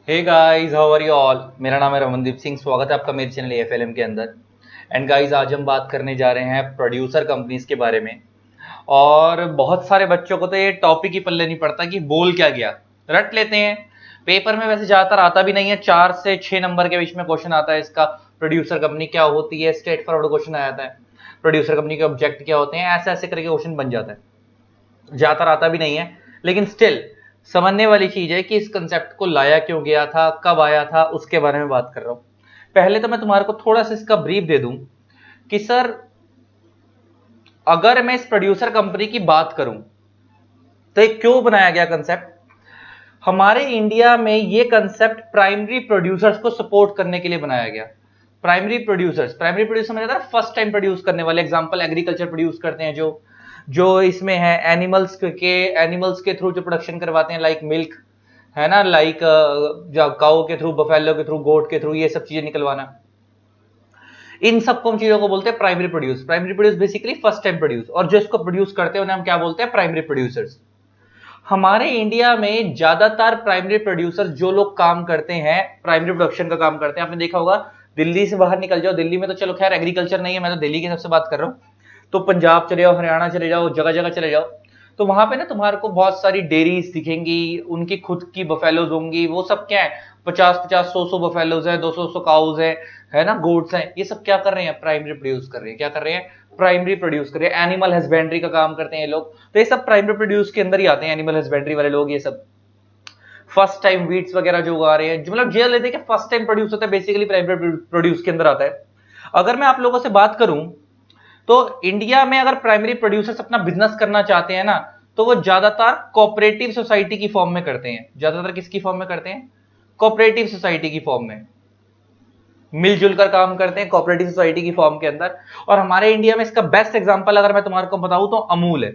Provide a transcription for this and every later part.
Hey guys, how are you all. मेरा नाम है रमनदीप सिंह। स्वागत है आपका मेरे चैनल एएफएलएम के अंदर। एंड गाइस, आज हम बात करने जा रहे हैं प्रोड्यूसर कंपनीज के बारे में। और बहुत सारे बच्चों को तो ये टॉपिक ही पल्ले नहीं पड़ता कि बोल क्या गया, रट लेते हैं। पेपर में वैसे ज्यादातर आता भी नहीं है, 4 से 6 नंबर के बीच में क्वेश्चन आता है इसका। प्रोड्यूसर कंपनी क्या होती है, स्ट्रेट फॉरवर्ड क्वेश्चन आ जाता है। प्रोड्यूसर कंपनी के ऑब्जेक्ट क्या होते हैं, ऐसे ऐसे करके क्वेश्चन बन जाता है। ज्यादातर आता भी नहीं है, लेकिन स्टिल समझने वाली चीज है कि इस कंसेप्ट को लाया क्यों गया था, कब आया था, उसके बारे में बात कर रहा हूं। पहले तो मैं तुम्हारे को थोड़ा सा इसका ब्रीफ दे दूं कि सर, अगर मैं इस प्रोड्यूसर कंपनी की बात करूं तो ये क्यों बनाया गया कंसेप्ट। हमारे इंडिया में ये कंसेप्ट प्राइमरी प्रोड्यूसर्स को सपोर्ट करने के लिए बनाया गया। प्राइमरी प्रोड्यूसर मतलब फर्स्ट टाइम प्रोड्यूस करने वाले। एग्जांपल एग्रीकल्चर प्रोड्यूस करते हैं, जो जो इसमें है एनिमल्स के थ्रू जो प्रोडक्शन करवाते हैं, लाइक मिल्क है ना, लाइक काऊ के थ्रू, बफेलो के थ्रू, गोट के थ्रू, ये सब चीजें निकलवाना। इन सबको हम चीजों को बोलते हैं primary produce. Primary produce basically first time produce, और जो इसको प्रोड्यूस करते हैं उन्हें हम क्या बोलते हैं, प्राइमरी प्रोड्यूसर्स। हमारे इंडिया में ज्यादातर प्राइमरी प्रोड्यूसर जो लोग काम करते हैं, प्राइमरी प्रोडक्शन का काम करते हैं, आपने देखा होगा। दिल्ली से बाहर निकल जाओ, दिल्ली में तो चलो खैर एग्रीकल्चर नहीं है, मैं तो दिल्ली की सबसे बात कर रहा हूं। तो पंजाब चले जाओ, हरियाणा चले जाओ, जगह जगह चले जाओ, तो वहां पे ना तुम्हारे को बहुत सारी डेयरीज दिखेंगी, उनकी खुद की बफेलोज होंगी। वो सब क्या है, 50-50, 100-100 बफेलोज है, 200-200 काउज है ना, गोट्स हैं। ये सब क्या कर रहे हैं, प्राइमरी प्रोड्यूस कर रहे हैं। क्या कर रहे हैं, प्राइमरी प्रोड्यूस कर रहे हैं। एनिमल हस्बेंड्री का काम करते हैं ये लोग। तो ये सब प्राइमरी प्रोड्यूस के अंदर ही आते हैं, एनिमल हस्बेंड्री वाले लोग। ये सब फर्स्ट टाइम वीट्स वगैरह जो उगा रहे हैं, जो मतलब जेल लेते हैं, फर्स्ट टाइम प्रोड्यूस होता है, बेसिकली प्राइमरी प्रोड्यूस के अंदर आता है। अगर मैं आप लोगों से बात करूं तो इंडिया में अगर प्राइमरी प्रोड्यूसर्स अपना बिजनेस करना चाहते हैं ना, तो वो ज्यादातर कोऑपरेटिव सोसाइटी की फॉर्म में करते हैं। ज्यादातर किसकी फॉर्म में करते हैं, कोऑपरेटिव सोसाइटी की फॉर्म में मिलजुल कर काम करते हैं, कोऑपरेटिव सोसाइटी की फॉर्म के अंदर। और हमारे इंडिया में इसका बेस्ट एग्जांपल अगर मैं तुम्हारे को बताऊं तो अमूल है।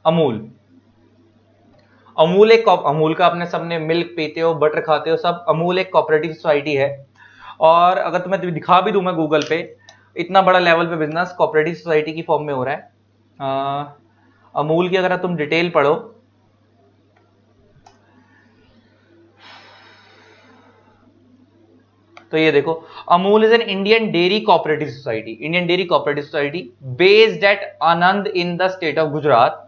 अमूल अमूल का अपने सबने मिल्क पीते हो, बटर खाते हो सब। अमूल एक कोऑपरेटिव सोसाइटी है। और अगर तुम्हें दिखा भी दूं मैं गूगल पे, इतना बड़ा लेवल पे बिजनेस कोऑपरेटिव सोसाइटी की फॉर्म में हो रहा है। अमूल की अगर तुम डिटेल पढ़ो तो ये देखो, Amul is an Indian dairy cooperative society based eight Anand in the state of Gujarat,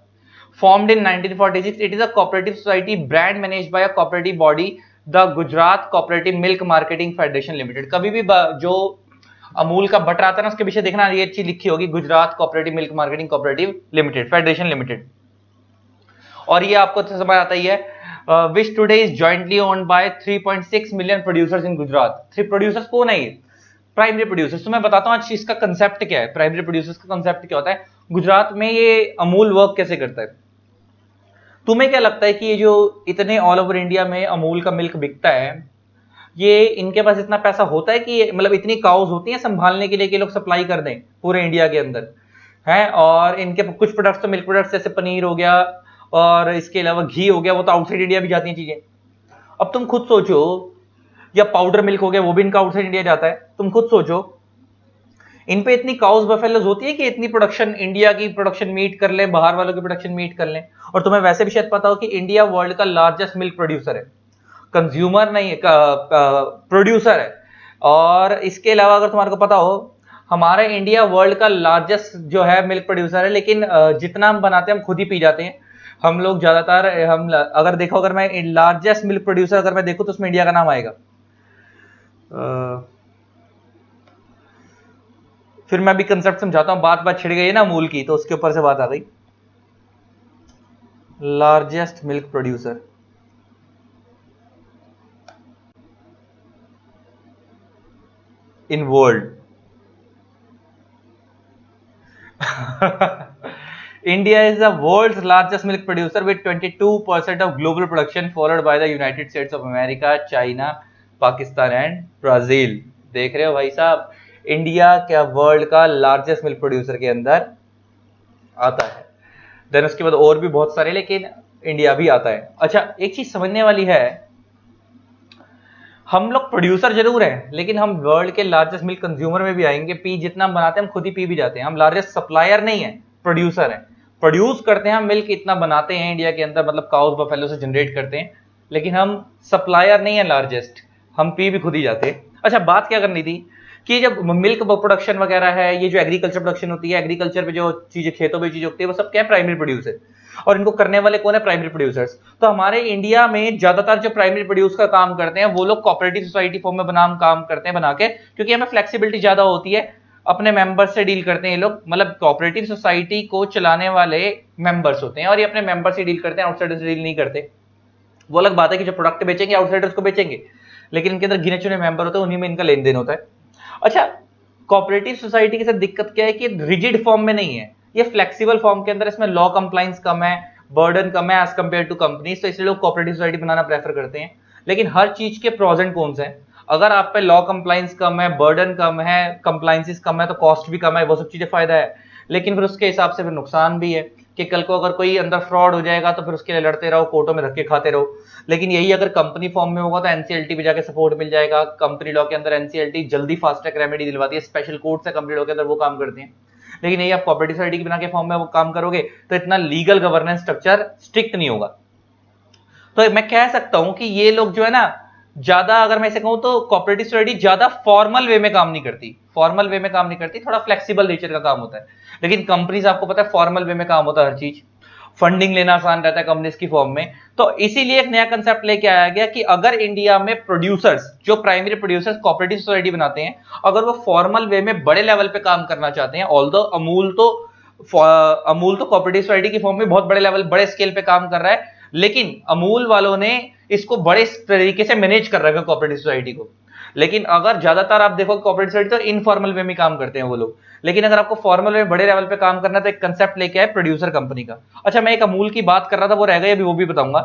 formed in 1946. It is a cooperative society brand managed by a cooperative body, the Gujarat Cooperative Milk Marketing Federation Limited. कभी भी जो अमूल का butter आता है ना, उसके पीछे देखना ये चीज लिखी होगी, Gujarat cooperative milk marketing cooperative limited, federation limited. और ये आपको तो समझ आता ही है, which today is jointly owned by 3.6 million producers in Gujarat. Three producers कौन है, ये प्राइमरी प्रोड्यूसर्स। तो मैं बताता हूँ आज इसका कंसेप्ट क्या है, प्राइमरी प्रोड्यूसर्स का कंसेप्ट क्या होता है, गुजरात में ये अमूल वर्क कैसे करता है। तुम्हें क्या लगता है कि ये जो इतने ऑल ओवर इंडिया में अमूल का मिल्क बिकता है, ये इनके पास इतना पैसा होता है कि मतलब इतनी काउज होती हैं संभालने के लिए कि लोग सप्लाई कर दें पूरे इंडिया के अंदर है। और इनके कुछ प्रोडक्ट्स तो मिल्क प्रोडक्ट्स जैसे पनीर हो गया और इसके अलावा घी हो गया, वो तो आउटसाइड इंडिया भी जाती हैं चीजें। अब तुम खुद सोचो, या पाउडर मिल्क हो गया, वो भी इनका आउटसाइड इंडिया जाता है। तुम खुद सोचो, इन पे इतनी काउस बफेलोज होती है कि इतनी प्रोडक्शन, इंडिया की प्रोडक्शन मीट कर ले, बाहर वालों की प्रोडक्शन मीट कर ले। और तुम्हें वैसे भी शायद पता हो कि इंडिया वर्ल्ड का लार्जेस्ट मिल्क प्रोड्यूसर है, कंज्यूमर नहीं है, प्रोड्यूसर है। और इसके अलावा अगर तुम्हारे को पता हो, हमारा इंडिया वर्ल्ड का लार्जेस्ट जो है मिल्क प्रोड्यूसर है, लेकिन जितना हम बनाते हैं हम खुद ही पी जाते हैं। हम लोग ज्यादातर, हम अगर देखो, अगर मैं लार्जेस्ट मिल्क प्रोड्यूसर अगर मैं देखूं तो उसमें इंडिया का नाम आएगा। फिर मैं भी कंसेप्ट समझाता हूं, बात छिड़ गई है ना अमूल की, तो उसके ऊपर से बात आ गई। Largest milk producer in world, India is the world's largest milk producer with 22% of global production, followed by the United States of America, China, Pakistan and Brazil. देख रहे हो भाई साहब, इंडिया क्या वर्ल्ड का लार्जेस्ट मिल्क प्रोड्यूसर के अंदर आता है। देन उसके बाद और भी बहुत सारे, लेकिन इंडिया भी आता है। अच्छा, एक चीज समझने वाली है, हम लोग प्रोड्यूसर जरूर हैं, लेकिन हम वर्ल्ड के लार्जेस्ट मिल्क कंज्यूमर में भी आएंगे। पी जितना हम बनाते हैं हम खुद ही पी भी जाते हैं। हम लार्जेस्ट सप्लायर नहीं है, प्रोड्यूसर है। प्रोड्यूस करते हैं हम मिल्क, इतना बनाते हैं इंडिया के अंदर, मतलब काउस बफेलो से जनरेट करते हैं, लेकिन हम सप्लायर नहीं है लार्जेस्ट, हम पी भी खुद ही जाते हैं। अच्छा, बात क्या करनी थी कि जब मिल्क प्रोडक्शन वगैरह है, ये जो एग्रीकल्चर प्रोडक्शन होती है, एग्रीकल्चर पे जो चीजें खेतों में चीजें होती है, वो सब क्या है, प्राइमरी प्रोड्यूसर, और इनको करने वाले कौन है, प्राइमरी प्रोड्यूसर्स। तो हमारे इंडिया में ज्यादातर जो प्राइमरी प्रोड्यूस का काम करते हैं वो लोग कोऑपरेटिव सोसाइटी फॉर्म में बनाम काम करते हैं बना के, क्योंकि हमें फ्लेक्सिबिलिटी ज्यादा होती है, अपने मेंबर्स से डील करते हैं ये लोग, मतलब कोऑपरेटिव सोसाइटी को चलाने वाले मेंबर्स होते हैं और ये अपने मेंबर से डील करते हैं, आउटसाइडर से डील नहीं करते। वो अलग बात है कि जो प्रोडक्ट बेचेंगे आउटसाइडर्स को बेचेंगे, लेकिन इनके अंदर गिने चुने मेंबर होते हैं, उन्हीं में इनका लेन देन होता है। अच्छा, कोऑपरेटिव सोसाइटी के साथ दिक्कत क्या है कि रिजिड फॉर्म में नहीं है, ये फ्लेक्सिबल फॉर्म के अंदर, इसमें लॉ कंप्लाइंस कम है, बर्डन कम है एज कंपेयर टू कंपनीज, तो इसलिए लोग कोऑपरेटिव सोसाइटी बनाना प्रेफर करते हैं। लेकिन हर चीज के प्रोज एंड कॉन्स हैं, अगर आप पे लॉ कंप्लाइंस कम है, बर्डन कम है, कंप्लाइंसेस कम है, तो कॉस्ट भी कम है, वो सब चीजें फायदा है। लेकिन फिर उसके हिसाब से फिर नुकसान भी है कि कल को अगर कोई अंदर फ्रॉड हो जाएगा तो फिर उसके लिए लड़ते रहो, कोर्टों में धक्के खाते रहो। लेकिन यही अगर कंपनी फॉर्म में होगा तो एनसीएलटी पे जाके सपोर्ट मिल जाएगा। कंपनी लॉ के अंदर एनसीएलटी जल्दी फास्ट ट्रैक रेमेडी दिलवाती है, स्पेशल कोर्ट्स है कंपनी लॉ के अंदर, वो काम करते हैं। लेकिन यही आप कोऑपरेटिव सोसाइटी के बना के फॉर्म में वो काम करोगे तो इतना लीगल गवर्नेंस स्ट्रक्चर स्ट्रिक्ट नहीं होगा। तो मैं कह सकता हूं कि ये लोग जो है ना, ज्यादा अगर मैं इसे कहूं तो कोऑपरेटिव सोसाइटी ज्यादा फॉर्मल वे में काम नहीं करती, फॉर्मल वे में काम नहीं करती, थोड़ा फ्लेक्सिबल नेचर का काम होता है। लेकिन कंपनीज आपको पता है फॉर्मल वे में काम होता है, हर चीज फंडिंग लेना आसान रहता है कंपनीज की फॉर्म में। तो इसीलिए एक नया कंसेप्ट लेके आया गया कि अगर इंडिया में प्रोड्यूसर्स, जो प्राइमरी प्रोड्यूसर्स कोऑपरेटिव सोसाइटी बनाते हैं, अगर वो फॉर्मल वे में बड़े लेवल पे काम करना चाहते हैं, ऑल्दो अमूल तो कोऑपरेटिव सोसाइटी की फॉर्म में बहुत बड़े लेवल, बड़े स्केल पे काम कर रहा है, लेकिन अमूल वालों ने इसको बड़े तरीके से मैनेज कर रखा है कोऑपरेटिव सोसाइटी को। लेकिन अगर ज्यादातर आप देखो कोऑपरेटिव सोसाइटी तो इनफॉर्मल वे में काम करते हैं वो लोग, लेकिन अगर आपको फॉर्मल में बड़े लेवल पे काम करना है तो एक कंसेप्ट लेके आए प्रोड्यूसर कंपनी का। अच्छा, मैं एक अमूल की बात कर रहा था, वो रह गई अभी, वो भी बताऊंगा।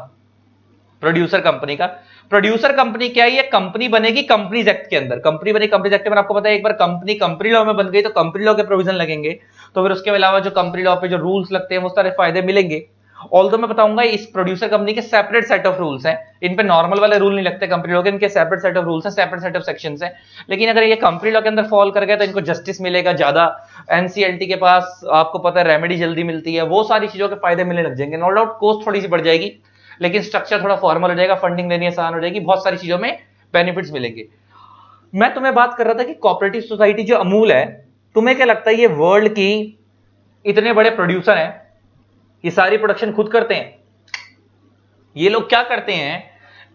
प्रोड्यूसर कंपनी का, प्रोड्यूसर कंपनी क्या है, ये कंपनी बनेगी कंपनीज एक्ट के अंदर, कंपनी बनेगी कंपनीज एक्ट में। आपको पता है एक बार कंपनी लॉ में बन गई तो कंपनी लॉ के प्रोविजन लगेंगे, तो फिर उसके अलावा जो कंपनी लॉ पे जो रूल्स लगते हैं वो सारे फायदे मिलेंगे। ऑल्दो मैं बताऊंगा इस प्रोड्यूसर कंपनी के सेपरेट सेट ऑफ रूल्स हैं, इन पे नॉर्मल वाले रूल नहीं लगते कंपनी लॉ के, इनके सेपरेट सेट ऑफ रूल्स हैं, सेपरेट सेट ऑफ सेक्शंस हैं। लेकिन अगर ये कंपनी लॉ के अंदर फॉल कर गए तो इनको जस्टिस मिलेगा ज्यादा, एनसीएलटी के पास आपको पता है रेमेडी जल्दी मिलती है, वो सारी चीजों के फायदे मिलने लग जाएंगे। नो डाउट कॉस्ट थोड़ी सी बढ़ जाएगी, लेकिन स्ट्रक्चर थोड़ा फॉर्मल हो जाएगा, फंडिंग लेनी आसान हो जाएगी, बहुत सारी चीजों में बेनिफिट्स मिलेंगे। मैं तुम्हें बात कर रहा था कि कोऑपरेटिव सोसाइटी जो अमूल है, तुम्हें क्या लगता है ये वर्ल्ड की इतने बड़े प्रोड्यूसर हैं, ये सारी प्रोडक्शन खुद करते हैं? ये लोग क्या करते हैं,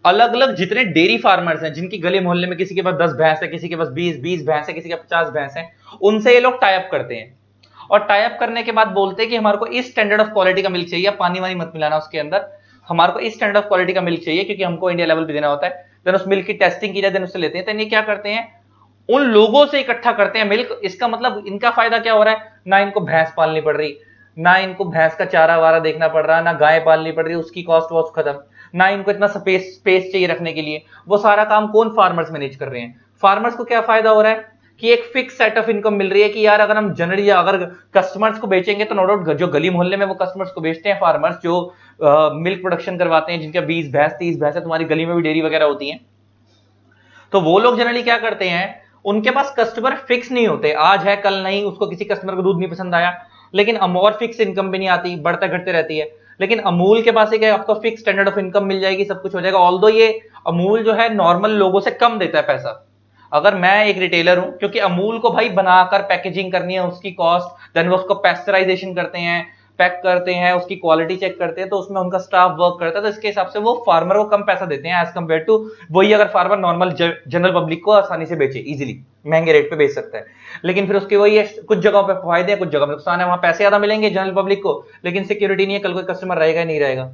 अलग अलग जितने डेयरी फार्मर्स हैं, जिनकी गली मोहल्ले में किसी के पास 10 भैंस है, किसी के पास 20 भैंस है, किसी के पास 50 भैंस है, उनसे ये लोग टाई अप करते हैं। और टाई अप करने के बाद बोलते हैं कि हमारे को इस स्टैंडर्ड ऑफ क्वालिटी का मिल्क चाहिए, पानी वानी मत मिलाना उसके अंदर, हमारे को इस स्टैंडर्ड ऑफ क्वालिटी का मिल्क चाहिए क्योंकि हमको इंडिया लेवल पे देना होता है। देन उस मिल्क की टेस्टिंग की जाए, देन उससे लेते हैं। तो ये क्या करते हैं, उन लोगों से इकट्ठा करते हैं मिल्क। इसका मतलब इनका फायदा क्या हो रहा है, ना इनको भैंस पालनी पड़ रही, ना इनको भैंस का चारा वारा देखना पड़ रहा, ना गाय पालनी पड़ रही, उसकी कॉस्ट वॉस्ट खत्म, ना इनको इतना स्पेस चाहिए रखने के लिए। वो सारा काम कौन, फार्मर्स मैनेज कर रहे हैं। फार्मर्स को क्या फायदा हो रहा है कि एक फिक्स सेट ऑफ इनकम मिल रही है कि यार अगर हम जनरली अगर कस्टमर्स को बेचेंगे तो नो डाउट जो गली मोहल्ले में वो कस्टमर्स को बेचते हैं, फार्मर्स जो मिल्क प्रोडक्शन करवाते हैं, जिनका 20 भैंस 30 भैंस है, तुम्हारी गली में भी डेयरी वगैरह होती है, तो वो लोग जनरली क्या करते हैं, उनके पास कस्टमर फिक्स नहीं होते, आज है कल नहीं, उसको किसी कस्टमर को दूध नहीं पसंद आया, लेकिन और फिक्स इनकम भी नहीं आती, बढ़ते घटते रहती है। लेकिन अमूल के पास एक आपको फिक्स स्टैंडर्ड ऑफ इनकम मिल जाएगी, सब कुछ हो जाएगा। ऑल्दो ये अमूल जो है नॉर्मल लोगों से कम देता है पैसा। अगर मैं एक रिटेलर हूं, क्योंकि अमूल को भाई बनाकर पैकेजिंग करनी है, उसकी कॉस्ट, देन वो उसको पेस्चराइजेशन करते हैं, पैक करते हैं, उसकी क्वालिटी चेक करते हैं, तो उसमें उनका स्टाफ वर्क करता है, तो इसके हिसाब से वो फार्मर को कम पैसा देते हैं एज कंपेयर टू वही अगर फार्मर नॉर्मल जनरल पब्लिक को आसानी से बेचे, इजीली महंगे रेट पे बेच सकता है। लेकिन फिर उसके वही कुछ जगहों पे फायदे हैं, कुछ जगह में नुकसान है, वहां पैसे ज्यादा मिलेंगे जनरल पब्लिक को, लेकिन सिक्योरिटी नहीं है, कल कोई कस्टमर रहेगा नहीं रहेगा।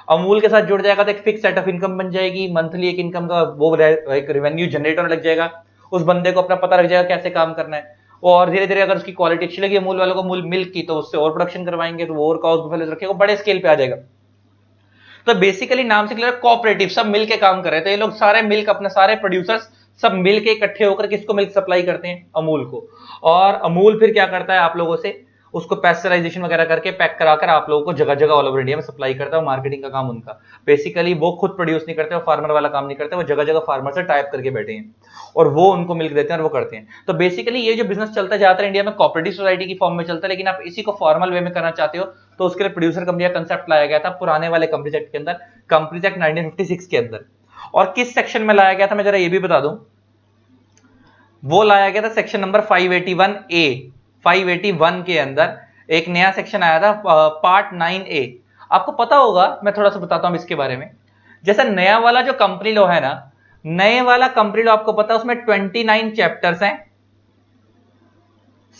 अमूल के साथ जुड़ जाएगा तो एक फिक्स सेट ऑफ इनकम बन जाएगी, मंथली एक इनकम का वो एक रेवेन्यू जनरेट होने लग जाएगा, उस बंदे को अपना पता लग जाएगा कैसे काम करना है। और धीरे धीरे अगर उसकी क्वालिटी अच्छी लगी अमूल वालों को, मूल मिल्क की, तो उससे और प्रोडक्शन करवाएंगे, तो वो और काउस बफेलोज रखेगा, बड़े स्केल पे आ जाएगा। तो बेसिकली नाम से क्लियर, कोऑपरेटिव, सब मिलके काम कर रहे थे ये लोग, सारे मिल्क अपने सारे प्रोड्यूसर्स सब मिलके इकट्ठे होकर किसको मिल्क सप्लाई करते हैं, अमूल को। और अमूल फिर क्या करता है आप लोगों से, उसको पैस्चराइजेशन वगैरह करके पैक कराकर आप लोगों को जगह जगह ऑल ओवर इंडिया में सप्लाई करता है। मार्केटिंग का काम उनका, बेसिकली वो खुद प्रोड्यूस नहीं करते, वो फार्मर वाला काम नहीं करते, वो जगह जगह फार्मर से टाइप करके बैठे हैं और वो उनको मिल्क देते हैं और वो करते हैं। तो बेसिकली ये जो बिजनेस चलता है ज्यादातर इंडिया में कोऑपरेटिव सोसाइटी की फॉर्म में चलता है, लेकिन आप इसी को फॉर्मल वे में करना चाहते हो तो उसके लिए प्रोड्यूसर कंपनी का कंसेप्ट लाया गया था पुराने वाले कंपनीज एक्ट के अंदर, कंपनीज एक्ट 1956 के अंदर। और किस सेक्शन में लाया गया था मैं जरा ये भी बता दूं, वो लाया गया था सेक्शन नंबर 581 ए। 581 के अंदर एक नया सेक्शन आया था पार्ट 9A। आपको पता होगा, मैं थोड़ा सा बताता हूं इसके बारे में। जैसे नया वाला जो कंपनी लॉ है ना, नए वाला कंपनी लॉ आपको पता है उसमें 29 चैप्टर्स हैं,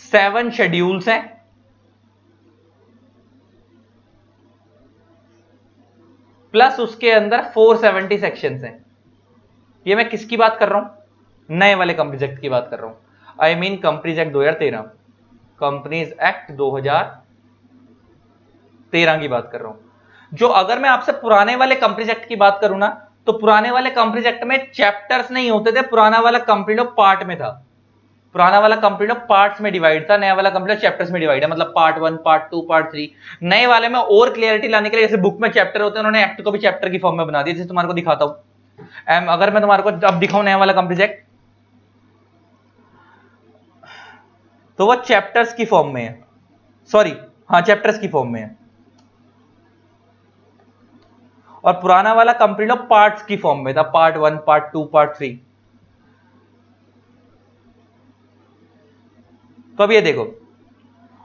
7 शेड्यूल्स हैं, प्लस उसके अंदर 470 सेक्शंस हैं। ये मैं किसकी बात कर रहा हूं? नए वाले कंपनीज एक्ट की बात कर रहा हूं। I mean companies act 2013, companies act 2013 की बात कर रहा हूं। जो अगर मैं आपसे पुराने वाले कंपनीज एक्ट की बात करूं ना, तो पुराने वाले कंपनीज एक्ट में चैप्टर्स नहीं होते थे, पुराना वाला कंपनी लॉ पार्ट में था। पुराना वाला कंपनी लॉ पार्ट्स में डिवाइड था, नया वाला कंपनी लॉ चैप्टर्स में डिवाइड है, मतलब पार्ट 1, पार्ट 2, पार्ट 3। नए वाले में और क्लियरिटी लाने के लिए जैसे बुक में चैप्टर होते हैं, उन्होंने एक्ट को भी चैप्टर की फॉर्म में बना दिया। जैसे तुम्हारे को दिखाता हूं, अगर मैं तुम्हारे को अब दिखाऊं नया वाला कंपनीज एक्ट, तो वो चैप्टर्स की फॉर्म में है, सॉरी हाँ चैप्टर्स की फॉर्म में है, और पुराना वाला कंपनी लॉ पार्ट्स की फॉर्म में था, पार्ट 1, पार्ट 2, पार्ट 3। तो अब ये देखो,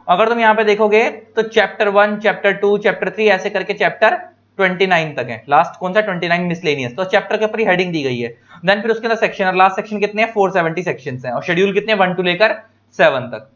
अगर तुम यहां पे देखोगे तो चैप्टर 1, चैप्टर 2, चैप्टर 3 ऐसे करके चैप्टर 29 तक है। लास्ट कौन सा? 29 मिसलेनियस। तो चैप्टर के ऊपर ही हेडिंग दी गई है। देन फिर उसके अंदर सेक्शन, और लास्ट सेक्शन कितने हैं? 470 सेक्शंस हैं, और शेड्यूल कितने? 1 टू लेकर 7 तक।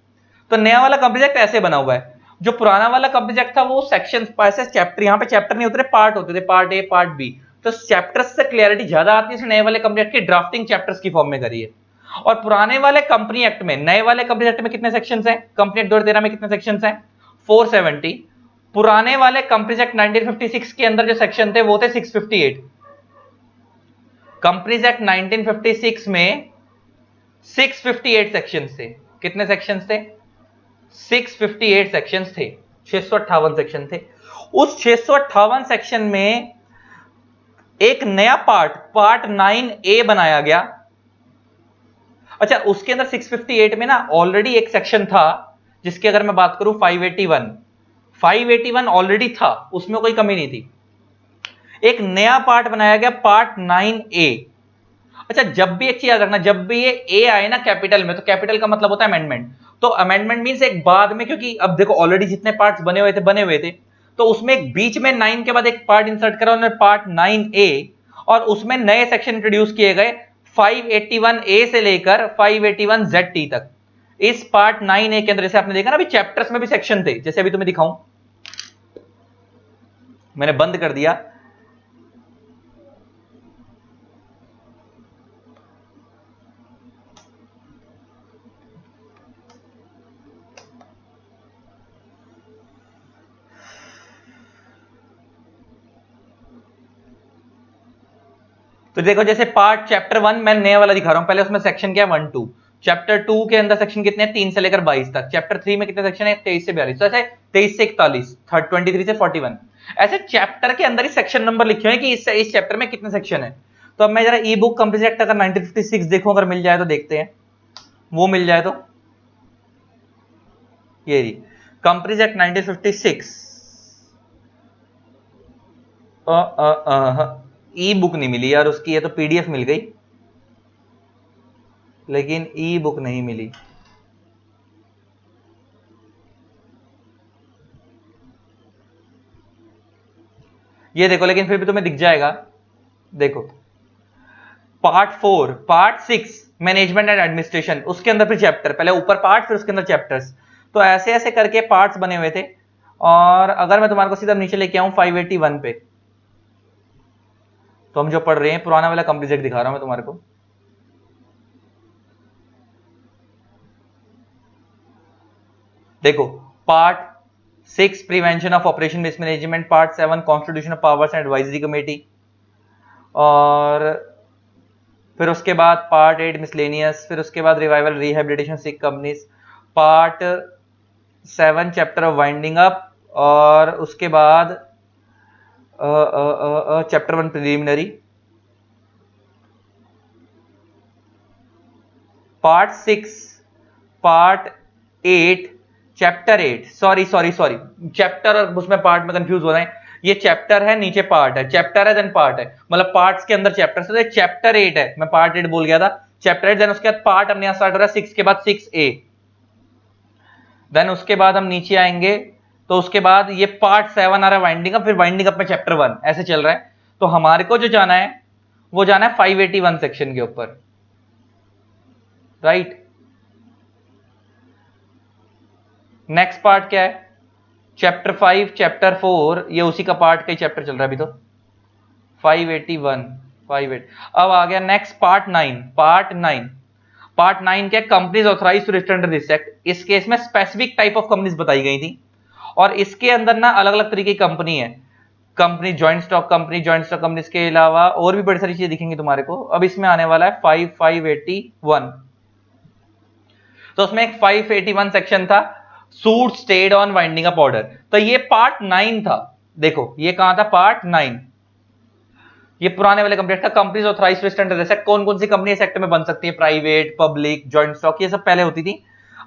तो नया वाला कंपनी एक्ट ऐसे बना हुआ है। जो पुराना वाला कंपनी एक्ट था वो सेक्शन ऐसे चैप्टर, यहाँ पे चैप्टर नहीं होते थे, पार्ट होते थे, पार्ट ए, पार्ट बी। तो चैप्टर्स से क्लियरिटी ज्यादा आती है, इसलिए नए वाले कंपनी एक्ट की ड्राफ्टिंग चैप्टर्स की फॉर्म में करी है। और पुराने वाले कंपनी एक्ट में, नए वाले कंपनी एक्ट में कितने सेक्शंस हैं? कंपनी एक्ट 2013 में कितने सेक्शंस हैं? 470। पुराने वाले कंपनीज एक्ट 1956 के अंदर जो सेक्शन थे वो थे 658। कंपनीज एक्ट 1956 में 658 सेक्शंस थे। कितने सेक्शंस थे? 658 सेक्शंस थे, 658 सेक्शन थे। उस 658 सेक्शन में एक नया पार्ट 9A बनाया गया। अच्छा, उसके अंदर 658 में ना ऑलरेडी एक सेक्शन था, जिसकी अगर मैं बात करूं 581 ऑलरेडी था, उसमें कोई कमी नहीं थी। एक नया पार्ट बनाया गया, पार्ट 9A। अच्छा, जब भी एक चीज याद रखना, जब भी ये ए आए ना कैपिटल में, तो कैपिटल का मतलब होता है अमेंडमेंट। तो अमेंडमेंट मींस एक बाद में, क्योंकि अब देखो ऑलरेडी जितने पार्ट्स बने हुए थे, तो उसमें एक बीच में 9 के बाद एक पार्ट इंसर्ट करा उन्होंने, पार्ट 9A, और उसमें नए सेक्शन इंट्रोड्यूस किए गए 581A से लेकर 581ZT तक। इस पार्ट 9A के अंदर, जैसे आपने देखा ना अभी चैप्टर्स में भी सेक्शन थे, जैसे अभी तुम्हें दिखाऊं, मैंने बंद कर दिया। तो देखो, जैसे पार्ट चैप्टर 1 मैं नया वाला दिखा रहा हूं, पहले उसमें सेक्शन क्या है? 1, 2। चैप्टर 2 के अंदर सेक्शन कितने हैं? 3 से लेकर 22 तक। चैप्टर 3 में कितने सेक्शन है? 23 से 42। तो ऐसे 23 से 41, 23 से 41, ऐसे चैप्टर के अंदर ही सेक्शन नंबर लिखे हुए हैं कि इस चैप्टर में कितने सेक्शन है। तो अब मैं जरा ई बुक कंपनीज एक्ट अगर 1956 देखूं, अगर मिल जाए तो देखते हैं, वो मिल जाए तो। ये रही कंपनीज एक्ट 1956। ई बुक नहीं मिली यार उसकी, ये तो पीडीएफ मिल गई, लेकिन ई बुक नहीं मिली। ये देखो, लेकिन फिर भी तुम्हें दिख जाएगा। देखो, part 4, part 6 management and administration, उसके अंदर फिर चैप्टर, पहले ऊपर पार्ट फिर उसके अंदर चैप्टर्स। तो ऐसे ऐसे करके पार्ट्स बने हुए थे। और अगर मैं तुम्हारे को सीधा नीचे लेके आऊं 581 पे, तो हम जो पढ़ रहे हैं पुराना वाला कंप्लीट एक्ट दिखा रहा हूं मैं तुम्हारे को। देखो, part 6 prevention of operation mismanagement, part 7 constitution of powers and advisory committee, और फिर उसके बाद पार्ट 8 मिसलेनियस, फिर उसके बाद revival rehabilitation sick companies, part 7 chapter of winding up, और उसके बाद chapter 1 preliminary, part 6, part 8, chapter 8, sorry chapter और उसमें पार्ट में कंफ्यूज हो रहे हैं। ये चैप्टर है, नीचे पार्ट है, चैप्टर है देन पार्ट है, मतलब पार्ट्स के अंदर चैप्टर, तो चैप्टर 8 है, मैं पार्ट 8 बोल गया था, चैप्टर 8, देन उसके बाद पार्ट अपने यहां स्टार्ट हो रहा है 6 के बाद 6A, देन उसके बाद हम नीचे आएंगे तो उसके बाद ये पार्ट 7 आ रहा है वाइंडिंग अप, फिर वाइंडिंग अप में चैप्टर 1, ऐसे चल रहा है। तो हमारे को जो जाना है वो जाना है 581 सेक्शन के ऊपर, राइट। नेक्स्ट पार्ट क्या है, चैप्टर 5, चैप्टर 4, ये उसी का पार्ट का ही चैप्टर चल रहा है अभी तो, 581, 58। अब आ गया नेक्स्ट पार्ट 9, पार्ट 9 क्या, companies authorised to register under this act. इस केस में स्पेसिफिक टाइप ऑफ कंपनीज बताई गई थी, और इसके अंदर ना अलग अलग तरीके की कंपनी है, कंपनी ज्वाइंट स्टॉक कंपनी के अलावा और भी बड़ी सारी चीजें दिखेंगी तुम्हारे को। अब इसमें आने वाला है 581, तो उसमें एक 581 सेक्शन था, suit stayed on winding up order, तो ये पार्ट 9 था। देखो ये कहां था, पार्ट 9, ये पुराने वाले कंप्लीट था। Companies authorised to register under this act, कौन कौन सी कंपनी इस एक्ट में बन सकती है, प्राइवेट, पब्लिक, जॉइंट स्टॉक, ये सब पहले होती थी।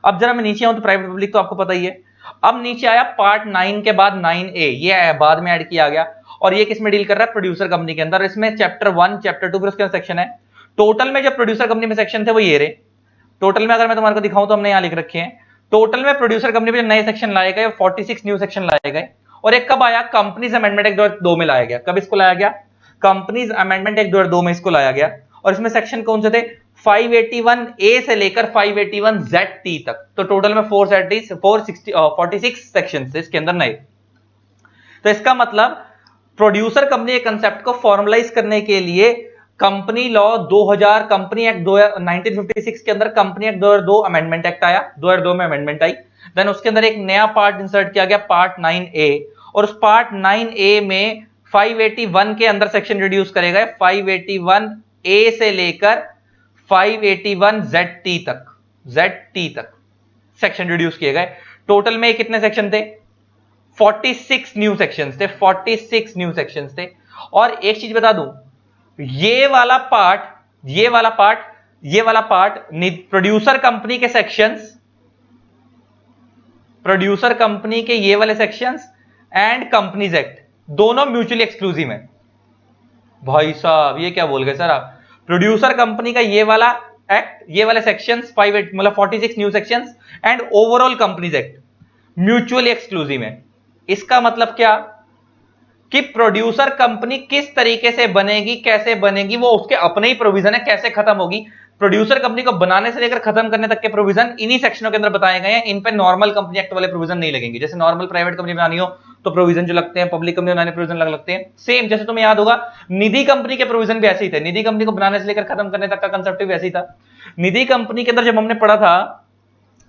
अब जरा मैं नीचे आऊं तो प्राइवेट पब्लिक तो आपको पता ही है। अब नीचे आया पार्ट 9 के बाद 9A, ये बाद में ऐड किया गया, और ये किसमें डील कर रहा है, प्रोड्यूसर कंपनी के अंदर। इसमें चैप्टर 1, चैप्टर 2, फिर उसके अंदर सेक्शन है। टोटल में जो प्रोड्यूसर कंपनी में सेक्शन थे वो ये रहे। टोटल में अगर मैं तुम्हारे को दिखाऊं तो हमने यहां लिख रखे हैं, टोटल में प्रोड्यूसर कंपनी में नए सेक्शन लाए गए 46 न्यू सेक्शन लाए गए। और एक कब आया, कंपनीज अमेंडमेंट एक्ट 2002 में लाया गया। कब इसको लाया गया, कंपनीज अमेंडमेंट एक्ट 2002 में इसको लाया गया। और इसमें सेक्शन कौन से थे, 581A से लेकर 581ZT तक, तो टोटल में 46 सेक्शन थे इसके अंदर नए। तो इसका मतलब प्रोड्यूसर कंपनी के कंसेप्ट को फॉर्मलाइज करने के लिए कंपनी लॉ 2000, कंपनी एक्ट 1956 के अंदर कंपनी एक्ट 2002 अमेंडमेंट एक्ट आया, 2002 में अमेंडमेंट आई। देन उसके अंदर एक नया पार्ट इंसर्ट किया गया, पार्ट 9A, और उस पार्ट 9A में 581 के अंदर सेक्शन रिड्यूस करे गए, 581A से लेकर 581ZT तक सेक्शन रिड्यूस किए गए। टोटल में कितने सेक्शन थे, 46 न्यू सेक्शंस थे, 46 न्यू सेक्शंस थे। और एक चीज बता दूं, ये वाला पार्ट प्रोड्यूसर कंपनी के सेक्शंस, प्रोड्यूसर कंपनी के ये वाले सेक्शंस एंड कंपनीज एक्ट दोनों म्यूचुअली एक्सक्लूसिव हैं। भाई साहब ये क्या बोल गए सर आप, प्रोड्यूसर कंपनी का ये वाला एक्ट, ये वाले सेक्शंस 58 मतलब 46 new sections and overall companies act mutually exclusive है। इसका मतलब क्या कि प्रोड्यूसर कंपनी किस तरीके से बनेगी, कैसे बनेगी, वो उसके अपने ही प्रोविजन है, कैसे खत्म होगी। प्रोड्यूसर कंपनी को बनाने से लेकर खत्म करने तक के प्रोविजन इन्हीं सेक्शनों के अंदर बताए गए हैं। इन पे नॉर्मल कंपनी एक्ट वाले प्रोविजन नहीं लगेंगे। जैसे नॉर्मल प्राइवेट कंपनी बनानी हो तो प्रोविजन जो लगते हैं, पब्लिक कंपनी बनाने प्रोविजन लगते हैं। सेम जैसे तुम्हें याद होगा निधि कंपनी के प्रोविजन भी ऐसे ही थे, निधि कंपनी को बनाने से लेकर खत्म करने तक का कंसेप्ट भी ऐसे ही था। निधि कंपनी के अंदर जब हमने पढ़ा था,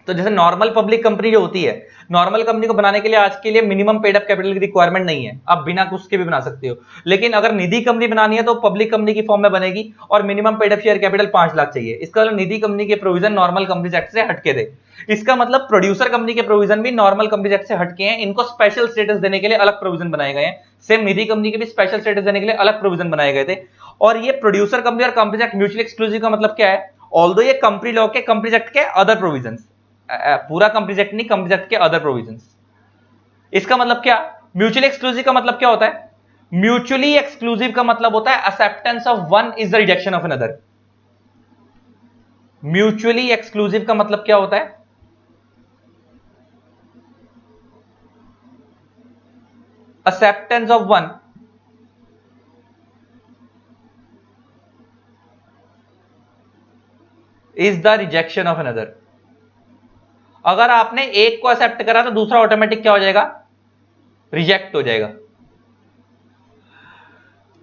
तो जैसे नॉर्मल पब्लिक कंपनी जो होती है, नॉर्मल कंपनी को बनाने के लिए आज के लिए मिनिमम पेड अप कैपिटल की रिक्वायरमेंट नहीं है, आप बिना उसके भी बना सकते हो। लेकिन अगर निधि कंपनी बनानी है तो पब्लिक कंपनी की फॉर्म में बनेगी और minimum paid up share capital 5 lakh चाहिए। इसका मतलब निधि कंपनी के प्रोविजन नॉर्मल कंपनीज एक्ट से हटके थे। इसका मतलब प्रोड्यूसर कंपनी के प्रोविजन भी नॉर्मल कंपनीज एक्ट से हटके हैं, इनको स्पेशल स्टेटस देने के लिए अलग प्रोविजन बनाए गए हैं। सेम निधि कंपनी के भी स्पेशल स्टेटस देने के लिए अलग प्रोविजन बनाए गए थे। और ये प्रोड्यूसर कंपनी और कंपनीज एक्ट म्यूचुअली एक्सक्लूसिव का मतलब क्या है, ऑल्दो ये कंपनी लॉ के, कंपनीज एक्ट के अदर प्रोविजंस, पूरा कंपनीज एक्ट नहीं, कंपनीज एक्ट के अदर प्रोविजंस। इसका मतलब क्या, म्यूचुअली एक्सक्लूसिव का मतलब क्या होता है, म्यूचुअली एक्सक्लूसिव का मतलब होता है acceptance of one is the rejection of another. Mutually exclusive का मतलब क्या होता है, acceptance of one is the rejection of another. अगर आपने एक को एक्सेप्ट करा तो दूसरा ऑटोमेटिक क्या हो जाएगा, रिजेक्ट हो जाएगा।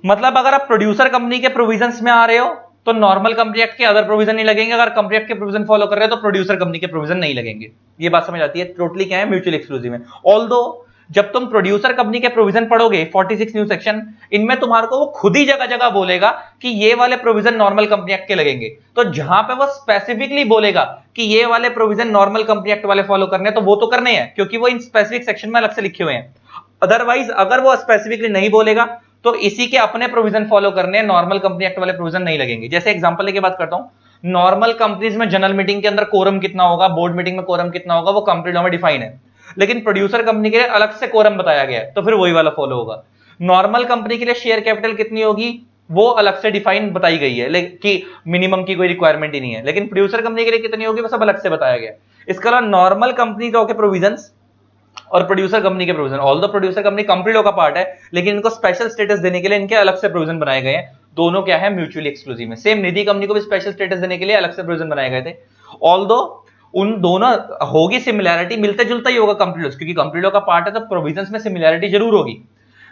मतलब अगर आप प्रोड्यूसर कंपनी के प्रोविजंस में आ रहे हो तो नॉर्मल कंपनी एक्ट के अदर प्रोविजन नहीं लगेंगे, अगर कंपनी एक्ट के प्रोविजन फॉलो कर रहे हो तो प्रोड्यूसर कंपनी के प्रोविजन नहीं लगेंगे। ये बात समझ आती है, टोटली क्या है, म्यूचुअली एक्सक्लूसिव है। ऑल्दो जब तुम प्रोड्यूसर कंपनी के प्रोविजन पढ़ोगे 46 न्यू सेक्शन, इनमें तुम्हारे को वो खुद ही जगह जगह बोलेगा कि ये वाले प्रोविजन नॉर्मल कंपनी एक्ट के लगेंगे। तो जहां पे वो स्पेसिफिकली बोलेगा कि ये वाले प्रोविजन नॉर्मल कंपनी एक्ट वाले फॉलो करने हैं, तो वो तो करने हैं क्योंकि वो इन स्पेसिफिक सेक्शन में अलग से लिखे हुए हैं। अदरवाइज अगर वो स्पेसिफिकली नहीं बोलेगा तो इसी के अपने प्रोविजन फॉलो करने हैं, नॉर्मल कंपनी एक्ट वाले प्रोविजन नहीं लगेंगे। जैसे एग्जांपल लेके बात करता हूं, नॉर्मल कंपनीज में जनरल मीटिंग के अंदर कोरम कितना होगा, बोर्ड मीटिंग में कोरम कितना होगा, वो कंपनी लॉ में डिफाइन है। लेकिन प्रोड्यूसर कंपनी के लिए अलग से कोरम बताया गया है, तो फिर वही वाला फॉलो होगा। नॉर्मल कंपनी के लिए शेयर कैपिटल कितनी होगी वो अलग से डिफाइन बताई गई है कि मिनिमम की कोई रिक्वायरमेंट ही नहीं है। लेकिन प्रोड्यूसर कंपनी के लिए कितनी होगी वो सब अलग से बताया गया है। इसके अलावा नॉर्मल कंपनी लॉ के प्रोविजंस और प्रोड्यूसर कंपनी के provision, although producer company company law का पार्ट है, लेकिन इनको स्पेशल स्टेटस देने के लिए इनके अलग से प्रोविजन बनाए गए हैं। दोनों क्या है, म्यूचुअली एक्सक्लूसिव है। सेम निधि कंपनी को भी स्पेशल स्टेटस देने के लिए अलग से प्रोविजन बनाए गए थे। ऑल्दो उन दोनों होगी सिमिलैरिटी, मिलता जुलता ही होगा कंपनी लॉ, क्योंकि कंपनी लॉ का पार्ट है तो प्रोविजंस में सिमिलैरिटी जरूर होगी।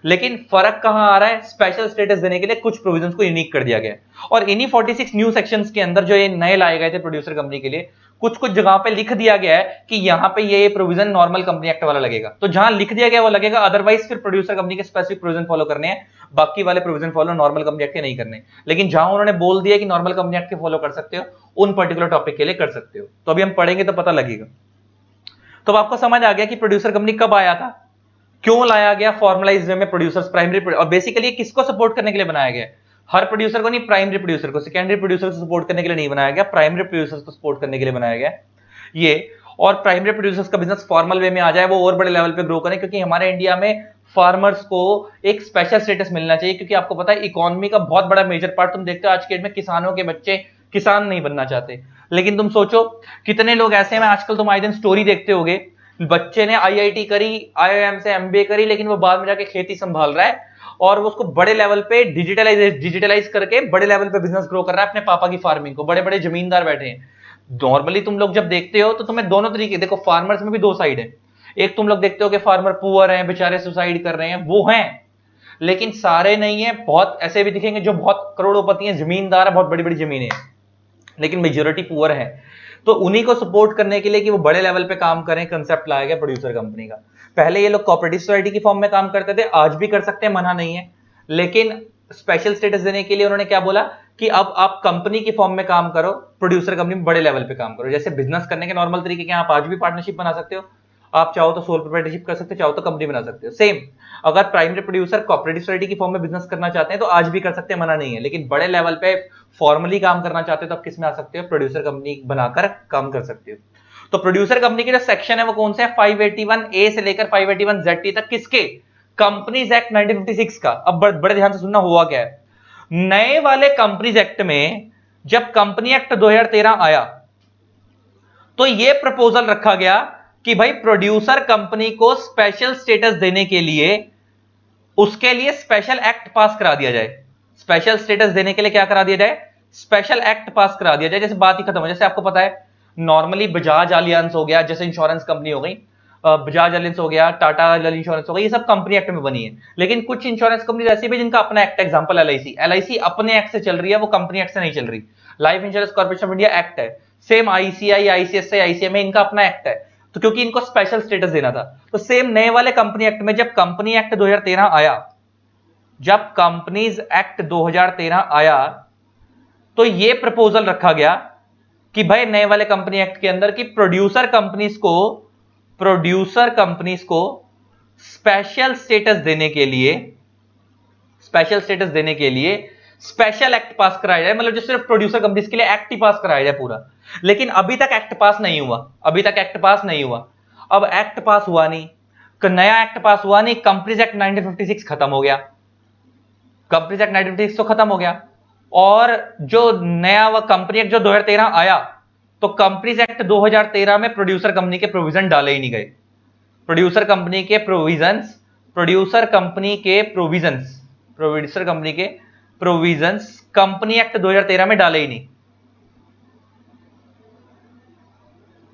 लेकिन फर्क कहां आ रहा है, स्पेशल स्टेटस देने के लिए कुछ प्रोविजंस को यूनिक कर दिया गया है। और इन्हीं 46 न्यू सेक्शंस के अंदर जो ये नए लाए गए थे प्रोड्यूसर कंपनी के लिए, कुछ कुछ जगह पे लिख दिया गया है कि यहां पे ये प्रोविजन नॉर्मल कंपनी एक्ट वाला लगेगा, तो जहां लिख दिया गया वो लगेगा। अदरवाइज फिर प्रोड्यूसर कंपनी के स्पेसिफिक प्रोविजन फॉलो करने हैं, बाकी वाले provision follow normal company act के नहीं करने। लेकिन जहां उन्होंने बोल दिया कि नॉर्मल कंपनी एक्ट के फॉलो कर सकते हो, उन पर्टिकुलर टॉपिक के लिए कर सकते हो। तो अभी हम पढ़ेंगे तो पता लगेगा। तो आपको समझ आ गया कि प्रोड्यूसर कंपनी कब आया था, क्यों लाया गया फॉर्मलाइज्ड वे में प्रोड्यूसर्स प्राइमरी, और बेसिकली किसको सपोर्ट करने के लिए बनाया गया। हर प्रोड्यूसर को नहीं, प्राइमरी प्रोड्यूसर को, सेकेंडरी प्रोड्यूसर को सपोर्ट करने के लिए नहीं बनाया गया, प्राइमरी प्रोड्यूसर्स को सपोर्ट करने के लिए बनाया गया ये। और प्राइमरी प्रोड्यूसर्स का बिजनेस फॉर्मल वे में आ जाए, वो और बड़े लेवल पे ग्रो करें, क्योंकि हमारे इंडिया में फार्मर्स को एक स्पेशल स्टेटस मिलना चाहिए। क्योंकि आपको पता है इकोनॉमी का बहुत बड़ा मेजर पार्ट, तुम देखते हो आज के डेट में किसानों के बच्चे किसान नहीं बनना चाहते। लेकिन तुम सोचो कितने लोग ऐसे हैं, आजकल तुम आए दिन स्टोरी देखते होगे, बच्चे ने आईआईटी करी, आईआईएम से एमबीए करी, लेकिन वो बाद में जाके खेती संभाल रहा है और वो उसको बड़े लेवल पे डिजिटलाइज करके बड़े लेवल पे बिजनेस ग्रो कर रहा है अपने पापा की फार्मिंग को। बड़े बड़े जमींदार बैठे हैं। नॉर्मली तुम लोग जब देखते हो तो तुम्हें दोनों तरीके देखो, फार्मर्स में भी दो साइड है। एक तुम लोग देखते हो कि फार्मर पुअर हैं, बेचारे सुसाइड कर रहे हैं, वो हैं, लेकिन सारे नहीं है। बहुत ऐसे भी दिखेंगे जो बहुत करोड़ोपति हैं, जमींदार है, बहुत बड़ी बड़ी जमीनें, लेकिन मेजोरिटी पुअर है। तो उन्हीं को सपोर्ट करने के लिए कि वो बड़े लेवल पे काम करें, कंसेप्ट लाया गया प्रोड्यूसर कंपनी का। पहले ये लोग कोऑपरेटिव सोसाइटी की फॉर्म में काम करते थे, आज भी कर सकते हैं, मना नहीं है। लेकिन स्पेशल स्टेटस देने के लिए उन्होंने क्या बोला कि अब आप कंपनी की फॉर्म में काम करो, प्रोड्यूसर कंपनी में बड़े लेवल पे काम करो। जैसे बिजनेस करने के नॉर्मल तरीके के आप आज भी पार्टनरशिप बना सकते हो, आप चाहो तो सोल प्रोप्राइटरशिप कर सकते हो, चाहो तो कंपनी बना सकते हो। सेम अगर प्राइमरी प्रोड्यूसर कोऑपरेटिव सोसाइटी की फॉर्म में बिजनेस करना चाहते हैं तो आज भी कर सकते हैं, मना नहीं है। लेकिन बड़े लेवल पे फॉर्मली काम करना चाहते हो तो आप किस में आ सकते हो, प्रोड्यूसर कंपनी बनाकर काम कर सकते हो। तो प्रोड्यूसर कंपनी के जो सेक्शन है वो कौन से है, 581A से लेकर 581ZT तक, किसके, कंपनीज एक्ट 1956 का। अब बड़े ध्यान से सुनना, हुआ क्या है, नए वाले कंपनीज एक्ट में जब कंपनी एक्ट 2013 आया तो यह प्रपोजल रखा गया कि भाई प्रोड्यूसर कंपनी को स्पेशल स्टेटस देने के लिए उसके लिए स्पेशल एक्ट पास करा दिया जाए। स्पेशल स्टेटस देने के लिए क्या करा दिया जाए, स्पेशल एक्ट पास करा दिया जाए। जैसे बात ही खत्म हो, जैसे आपको पता है नॉर्मली बजाज अलियांस हो गया, जैसे इंश्योरेंस कंपनी हो गई, बजाज अलियांस हो गया, टाटा इंश्योरेंस हो गई, ये सब कंपनी एक्ट में बनी है। लेकिन कुछ इंश्योरेंस कंपनी ऐसी भी जिनका अपना एक्ट, एग्जांपल एलआईसी अपने एक्ट से चल रही है, वो कंपनी एक्ट से नहीं चल रही। Life insurance corporation of India act है, सेम आईसीआई, आईसीआईसीआई, आईसीआई में इनका अपना एक्ट है, तो क्योंकि इनको स्पेशल स्टेटस देना था। तो सेम नए वाले कंपनी एक्ट में जब कंपनी एक्ट 2013 आया, जब कंपनीज एक्ट 2013 आया तो यह प्रपोजल रखा गया कि भाई नए वाले कंपनी एक्ट के अंदर कि प्रोड्यूसर कंपनीज को स्पेशल स्टेटस देने के लिए स्पेशल एक्ट पास कराया जाए। मतलब जो सिर्फ प्रोड्यूसर कंपनीज के लिए एक्ट ही पास कराया जाए पूरा। लेकिन अभी तक एक्ट पास नहीं हुआ, अब एक्ट पास हुआ नहीं, नया एक्ट पास हुआ नहीं, कंपनीज एक्ट 1956 खत्म हो गया, कंपनीज एक्ट 1956 तो खत्म हो गया। और जो नया वह कंपनी एक्ट जो 2013 आया, तो कंपनीज एक्ट 2013 में प्रोड्यूसर कंपनी के प्रोविजन डाले ही नहीं गए। प्रोड्यूसर कंपनी के प्रोविजंस कंपनी एक्ट 2013 में डाले ही नहीं।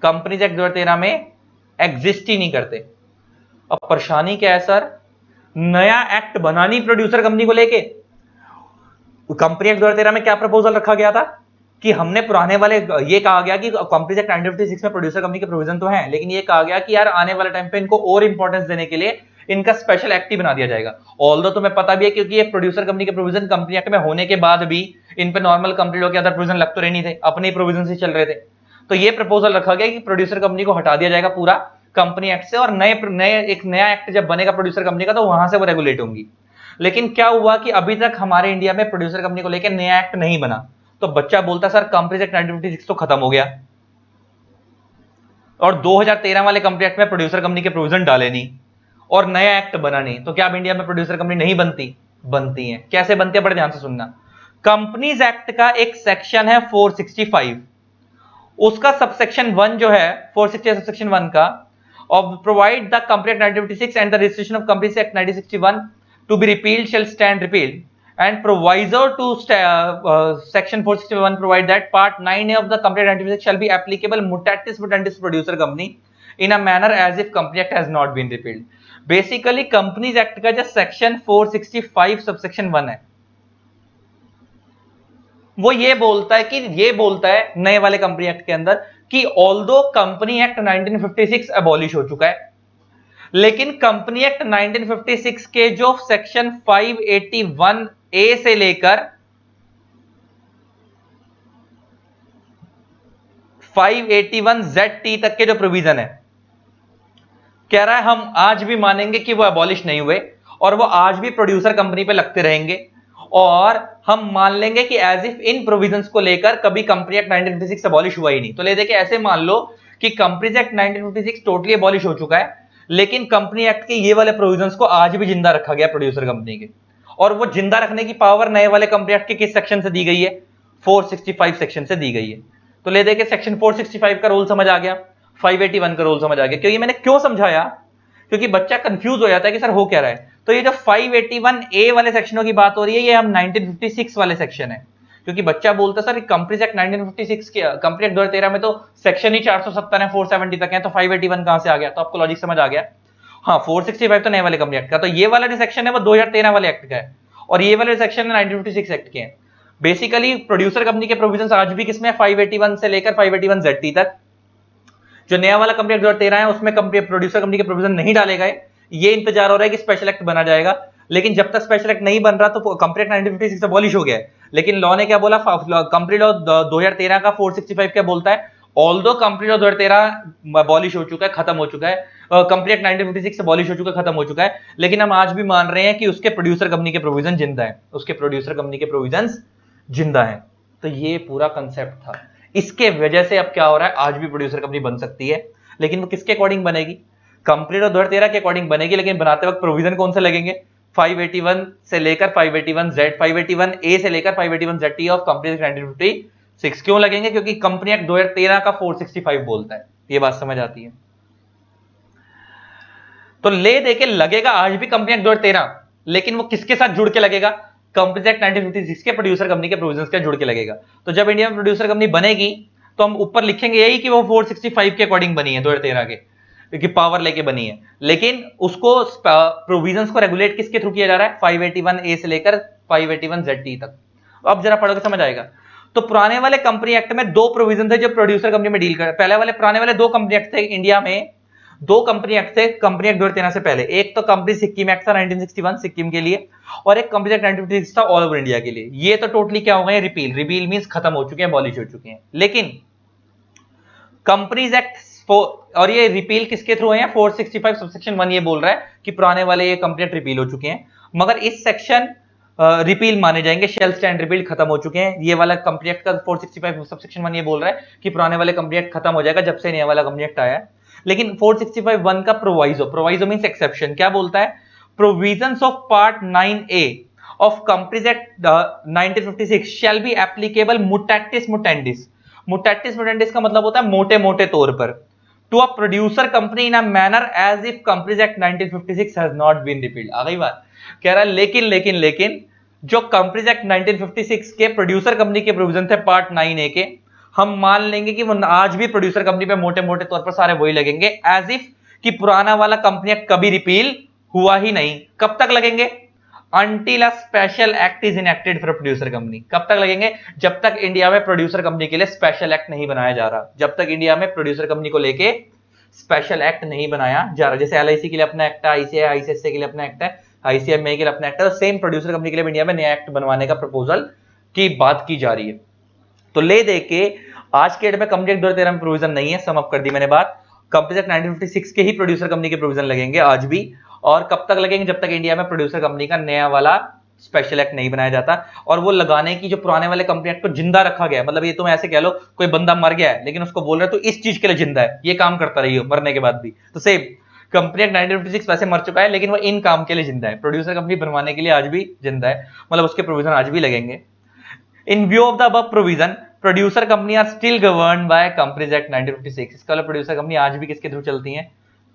कंपनीज एक्ट 2013 में एग्जिस्ट ही नहीं करते। अब परेशानी क्या है सर, नया एक्ट बनानी प्रोड्यूसर कंपनी को लेके। कंपनी एक्ट 2013 में क्या प्रपोजल रखा गया था कि हमने पुराने वाले, ये कहा गया कि कंपनीज एक्ट 1956 में प्रोड्यूसर कंपनी के प्रोविजन तो हैं, लेकिन ये कहा गया कि यार आने वाले टाइम पे इनको और इंपॉर्टेंस देने के लिए इनका स्पेशल एक्ट ही बना दिया जाएगा। ऑल्दो तुम्हें पता भी है क्योंकि ये प्रोड्यूसर कंपनी के प्रोविजन कंपनी एक्ट में होने के बाद भी इन पे नॉर्मल कंपनी लॉ के अदर प्रोविजन लग तो रहे नहीं थे, अपने प्रोविजन से चल रहे थे। तो ये प्रपोजल रखा गया कि प्रोड्यूसर कंपनी को हटा दिया जाएगा पूरा कंपनी एक्ट से, और एक नया एक्ट जब बनेगा प्रोड्यूसर कंपनी का तो वहां से वो रेगुलेट होंगी। लेकिन क्या हुआ कि अभी तक हमारे इंडिया में प्रोड्यूसर कंपनी को लेकर नया एक्ट नहीं बना। तो बच्चा बोलता सर कंपनीज एक्ट 1956 तो खत्म हो गया और 2013 वाले कंपनी एक्ट में प्रोड्यूसर कंपनी के प्रोविजन डाले नहीं और नया एक्ट बना नहीं, तो क्या अब इंडिया में प्रोड्यूसर कंपनी नहीं बनती? बनती है। कैसे बनती है? बड़े ध्यान से सुनना। कंपनीज एक्ट का एक सेक्शन है 465, उसका सबसेक्शन 1 जो है 460 सबसेक्शन 1 का, of provide the Company Act 1956 and the registration of Companies Act 1961 to be repealed shall stand repealed, and proviso to section 461 provide that part 9A of the Company Act 1956 shall be applicable mutatis mutandis producer company in a manner as if Company Act has not been repealed. Basically Companies Act का जो section 465 subsection 1 है वो ये बोलता है नए वाले company act के अंदर कि ऑल्दो कंपनी एक्ट 1956 अबॉलिश हो चुका है, लेकिन कंपनी एक्ट 1956 के जो सेक्शन 581 ए से लेकर 581 ZT तक के जो प्रोविजन है, कह रहा है हम आज भी मानेंगे कि वो अबॉलिश नहीं हुए और वो आज भी प्रोड्यूसर कंपनी पे लगते रहेंगे, और हम मान लेंगे कि एज इफ इन प्रोविजंस को लेकर कभी कंपनी एक्ट 1956 अबॉलिश हुआ ही नहीं। तो ले देखिए ऐसे मान लो कि कंपनीज एक्ट 1956 टोटली अबॉलिश हो चुका है, लेकिन कंपनी एक्ट के ये वाले प्रोविजंस को आज भी जिंदा रखा गया प्रोड्यूसर कंपनी के, और वो जिंदा रखने की पावर नए वाले कंपनी एक्ट के किस सेक्शन से दी गई है? 465 सेक्शन से दी गई है। तो ले देखिए सेक्शन 465 का रूल समझ आ गया, 581 का रूल समझ आ गया। क्योंकि मैंने क्यों समझाया? क्योंकि बच्चा कंफ्यूज हो जाता है कि सर हो क्या रहा है। तो ये जो 581 ए वाले सेक्शनों की बात हो रही है ये हम 1956 वाले सेक्शन है, क्योंकि बच्चा बोलता है सर कंपनीज एक्ट 1956 के कंपनी एक्ट 2013 में तो सेक्शन ही 470 है 470 तक है, तो 581 कहां से आ गया? तो आपको लॉजिक समझ आ गया। हाँ 465 तो नए वाले कंपनी एक्ट का, तो ये वाला जो सेक्शन है वो 2013 वाले एक्ट का है और ये वाले सेक्शन 1956 एक्ट के हैं। बेसिकली प्रोड्यूसर कंपनी के प्रोविजन आज भी किसमें? 581 से लेकर 581 ZT तक। जो नया वाला कंपनी एक्ट 2013 है उसमें प्रोड्यूसर कंपनी के प्रोविजन नहीं डाले गए, ये इंतजार हो रहा है कि स्पेशल एक्ट बना जाएगा, लेकिन जब तक स्पेशल एक्ट नहीं बन रहा तो कंपनी एक्ट 1956 अबॉलिश हो गया है। लेकिन लॉ ने क्या बोला? कंपनी लॉ 2013 का 465 क्या बोलता है? ऑल्दो कंपनी लॉ 2013 अबॉलिश हो चुका है, खत्म हो चुका है, कंपनी एक्ट 1956 अबॉलिश हो चुका है, खत्म हो चुका है, लेकिन हम आज भी मान रहे हैं कि उसके प्रोड्यूसर कंपनी के प्रोविजन जिंदा है, उसके प्रोड्यूसर कंपनी के प्रोविजन जिंदा है। तो ये पूरा कंसेप्ट था। इसके वजह से अब क्या हो रहा है? आज भी प्रोड्यूसर कंपनी बन सकती है, लेकिन वो किसके अकॉर्डिंग बनेगी? कंपनी लॉ 2013 के अकॉर्डिंग बनेगी, लेकिन बनाते वक्त प्रोविजन कौन से लगेंगे? 581 से लेकर 581 ए से लेकर 581 ZT ऑफ कंपनी एक्ट 1956 क्यों लगेंगे? क्योंकि कंपनी एक्ट 2013 का 465 बोलता है। ये बात समझ आती है? तो ले देके लगेगा आज भी कंपनी एक्ट 2013, लेकिन वो किसके साथ जुड़ के लगेगा? कंपनी एक्ट 1956 के प्रोड्यूसर कंपनी के प्रोविजंस के जुड़ के लगेगा। तो जब इंडिया में प्रोड्यूसर कंपनी बनेगी तो हम ऊपर लिखेंगे यही कि वो 465 के अकॉर्डिंग बनी है 2013 के, क्योंकि पावर लेके बनी है, लेकिन उसको प्रोविजंस को रेगुलेट किसके थ्रू किया जा रहा है? 581 ए से लेकर 581 ZT तक। अब जरा पढ़ोगे समझ आएगा। तो पुराने वाले कंपनी एक्ट में दो प्रोविजन थे जो प्रोड्यूसर कंपनी में डील कर, पुराने वाले दो कंपनी एक्ट थे इंडिया में, दो कंपनी एक्ट थे कंपनी एक्ट 2013 से पहले। एक तो कंपनी सिक्किम एक्ट था 1961 सिक्किम के लिए, और एक कंपनी एक्ट 1956 था ऑल ओवर इंडिया के लिए। ये तो टोटली क्या हो गए? रिपील मींस खत्म हो चुके हैं, अबॉलिश हो चुके हैं। लेकिन कंपनीज एक्ट और ये रिपील किसके थ्रू है? 465 सबसेक्शन 1 ये बोल रहा है कि पुराने वाले ये कंपनी एक्ट रिपील हो चुके हैं, मगर इस सेक्शन रिपील माने जाएंगे, शेल स्टैंड रिपील खत्म हो चुके हैं। ये वाला कंपनी एक्ट का 465 सबसेक्शन 1 ये बोल रहा है कि पुराने वाले कंपनी एक्ट खत्म हो जाएगा जब से नया वाला कंपनी एक्ट आया है। लेकिन 465(1) का प्रोवाइजो मींस एक्सेप्शन क्या बोलता है? Provisions of part 9A of companies act 1956 shall be applicable mutatis mutandis. Mutatis mutandis का मतलब होता है मोटे मोटे तौर पर to a producer company in a manner as if companies act 1956 has not been repealed. आ गई बात। कह रहा है लेकिन जो कंपनीज एक्ट 1956 के प्रोड्यूसर कंपनी के प्रोविजन थे पार्ट 9A के, हम मान लेंगे कि वो आज भी प्रोड्यूसर कंपनी पे मोटे मोटे तौर पर सारे वही लगेंगे, एज इफ कि पुराना वाला कंपनी एक्ट कभी रिपील हुआ ही नहीं। कब तक लगेंगे? Until a special act is enacted for producer company. कब तक लगेंगे? जब तक इंडिया में प्रोड्यूसर कंपनी के लिए स्पेशल एक्ट नहीं बनाया जा रहा, जब तक इंडिया में प्रोड्यूसर कंपनी को लेके स्पेशल एक्ट नहीं बनाया जा रहा। जैसे एलआईसी के लिए अपना एक्ट है, आईसीआईसीआई के लिए अपना एक्ट है, आईसीआईएमआई के लिए अपना एक्ट है, तो सेम प्रोड्यूसर कंपनी के लिए इंडिया में नया एक्ट बनवाने का प्रपोजल की बात की जा रही है। तो ले दे के आज के डेट में कंपनी एक्ट 2013 में प्रोविजन नहीं है, सम अप कर दी मैंने बात। कंपनी एक्ट 1956 के ही प्रोड्यूसर कंपनी के प्रोविजन लगेंगे आज भी, और कब तक लगेंगे, जब तक इंडिया में प्रोड्यूसर कंपनी का नया वाला स्पेशल एक्ट नहीं बनाया जाता। और वो लगाने की जो पुराने वाले कंपनी एक्ट को जिंदा रखा गया है, मतलब ये तुम ऐसे कह लो कोई बंदा मर गया है लेकिन उसको बोल रहे हो तो इस चीज के लिए जिंदा है, ये काम करता रही हो मरने के बाद भी, तो सेम कंपनी एक्ट 1956 वैसे मर चुका है लेकिन वो इन काम के लिए जिंदा है, प्रोड्यूसर कंपनी बनवाने के लिए आज भी जिंदा है, मतलब उसके प्रोविजन आज भी लगेंगे। In view of the above provision, producer company are still governed by companies act 1956। इसका मतलब प्रोड्यूसर कंपनी आज भी किसके थ्रू चलती हैं,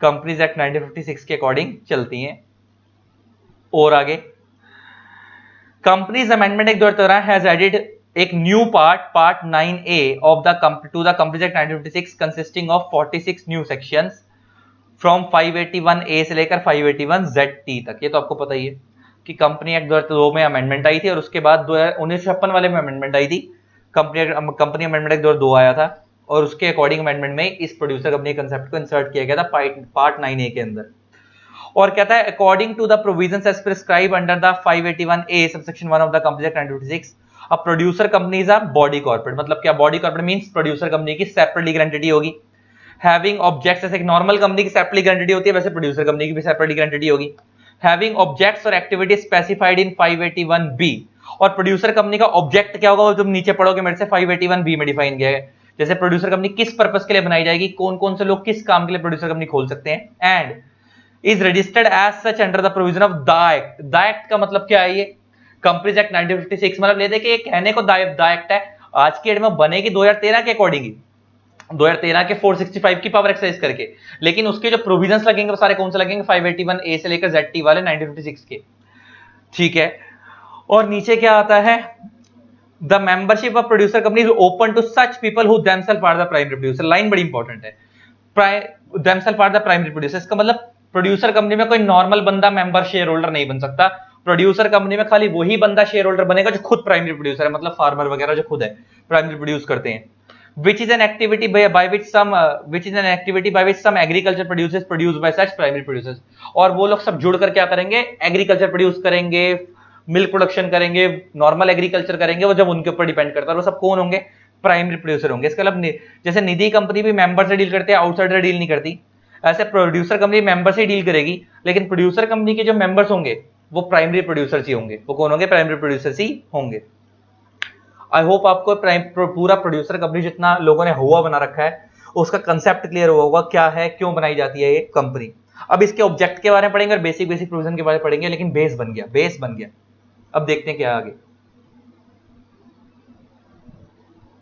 कंपनीज एक्ट 1956 के अकॉर्डिंग चलती हैं। और आगे companies amendment act 2013 has added एक new part 9A of the to the companies act 1956 consisting of 46 new sections from 581A से लेकर 581ZT तक। ये तो आपको पता ही है कि कंपनी एक्ट 2002 में अमेंडमेंट आई थी और उसके बाद 1956 वाले में अमेंडमेंट आई थी। कंपनी अमेंडमेंट एक्ट 2002 आया था और उसके अकॉर्डिंग अमेंडमेंट में इस प्रोड्यूसर कंपनी कंसेप्ट को इंसर्ट किया गया था पार्ट 9A के अंदर। और कहता है according to the provisions as prescribe under the 581A subsection 1 of the company act 1956, a producer company is a body corporate. मतलब क्या body corporate means producer company की सेपरेट लीगल एंटिटी होगी, having objects, जैसे एक normal company की separate legal entity होती है वैसे प्रोड्यूसर कंपनी की भी सेपरेट लीगल एंटिटी होगी, हैविंग ऑब्जेक्ट्स और एक्टिविटीज स्पेसिफाइड इन 581B। और प्रोड्यूसर कंपनी का ऑब्जेक्ट क्या होगा वो तुम नीचे पढ़ोगे मेरे से, 581B में डिफाइन किया है। जैसे प्रोड्यूसर कंपनी किस पर्पस के लिए बनाई जाएगी, कौन कौन से लोग किस काम के लिए प्रोड्यूसर कंपनी खोल सकते हैं, and is registered as such under the provision of the act. The act का मतलब क्या है, ये कंपनीज एक्ट 1956, मतलब ले दे के कहने को द एक्ट है, आज की डेट में बनेगी 2013 के अकॉर्डिंग, 2013 के 465 की पावर एक्सरसाइज करके, लेकिन उसके जो प्रोविजंस लगेंगे वो सारे कौन से लगेंगे, 581A से लेकर ZT वाले 1956 के, ठीक है। और नीचे क्या आता है, the membership of producer company is open to such people who themselves are the primary producer. Line बड़ी इंपॉर्टेंट है, themselves are the primary producer. इसका मतलब प्रोड्यूसर कंपनी में कोई नॉर्मल बंदा मेंबर शेयर होल्डर नहीं बन सकता। प्रोड्यूसर कंपनी में खाली वही बंदा शेयर होल्डर बनेगा जो खुद प्राइमरी प्रोड्यूसर है, मतलब फार्मर वगैरह जो खुद है प्राइमरी प्रोड्यूस करते हैं। which is an activity by which some agriculture produces produced by such primary producers। और वो लोग सब जुड़कर क्या करेंगे, एग्रीकल्चर प्रोड्यूस करेंगे, मिल्क प्रोडक्शन करेंगे, नॉर्मल एग्रीकल्चर करेंगे, वो जब उनके ऊपर डिपेंड करता है, वो सब कौन होंगे, प्राइमरी प्रोड्यूसर होंगे। इसका मतलब जैसे निधि कंपनी भी मेंबर से डील करते हैं, आउटसाइडर डील नहीं करती, ऐसे प्रोड्यूसर कंपनी मेंबर से डील करेगी, लेकिन प्रोड्यूसर कंपनी के जो मेंबर्स होंगे वो प्राइमरी प्रोड्यूसर्स ही होंगे। वो कौन होंगे, प्राइमरी प्रोड्यूसर्स ही होंगे। आई होप आपको पूरा प्रोड्यूसर कंपनी जितना लोगों ने हुआ बना रखा है उसका कंसेप्ट क्लियर हुआ होगा, क्या है, क्यों बनाई जाती है ये कंपनी। अब इसके ऑब्जेक्ट के बारे में पढ़ेंगे और बेसिक प्रोविजन के बारे में पढ़ेंगे, लेकिन बेस बन गया। अब देखते हैं क्या आगे।